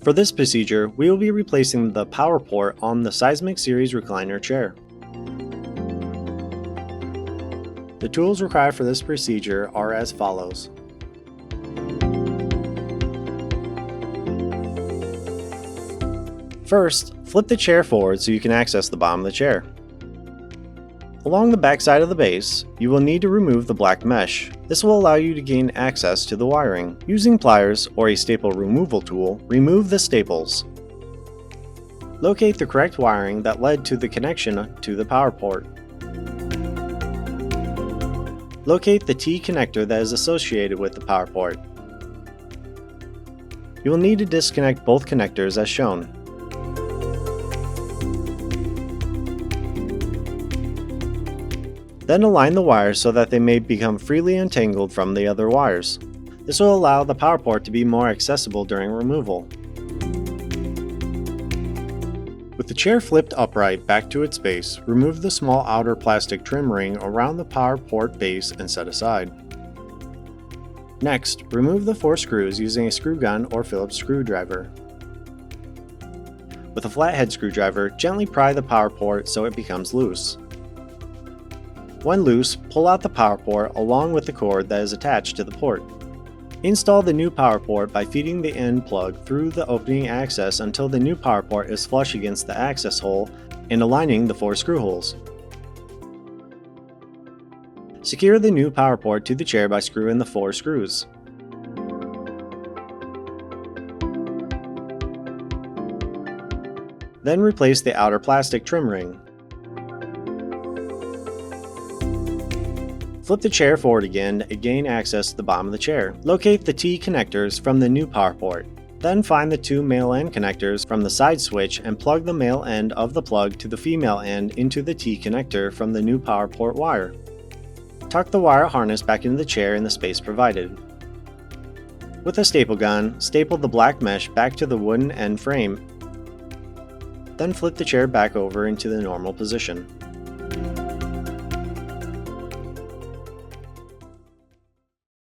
For this procedure, we will be replacing the power port on the Seismic Series Recliner chair. The tools required for this procedure are as follows. First, flip the chair forward so you can access the bottom of the chair. Along the back side of the base, you will need to remove the black mesh. This will allow you to gain access to the wiring. Using pliers or a staple removal tool, remove the staples. Locate the correct wiring that led to the connection to the power port. Locate the T connector that is associated with the power port. You will need to disconnect both connectors as shown. Then align the wires so that they may become freely untangled from the other wires. This will allow the power port to be more accessible during removal. With the chair flipped upright back to its base, remove the small outer plastic trim ring around the power port base and set aside. Next, remove the 4 screws using a screw gun or Phillips screwdriver. With a flathead screwdriver, gently pry the power port so it becomes loose. When loose, pull out the power port along with the cord that is attached to the port. Install the new power port by feeding the end plug through the opening access until the new power port is flush against the access hole and aligning the 4 screw holes. Secure the new power port to the chair by screwing the 4 screws. Then replace the outer plastic trim ring. Flip the chair forward again to gain access to the bottom of the chair. Locate the T connectors from the new power port. Then find the 2 male end connectors from the side switch and plug the male end of the plug to the female end into the T connector from the new power port wire. Tuck the wire harness back into the chair in the space provided. With a staple gun, staple the black mesh back to the wooden end frame. Then flip the chair back over into the normal position.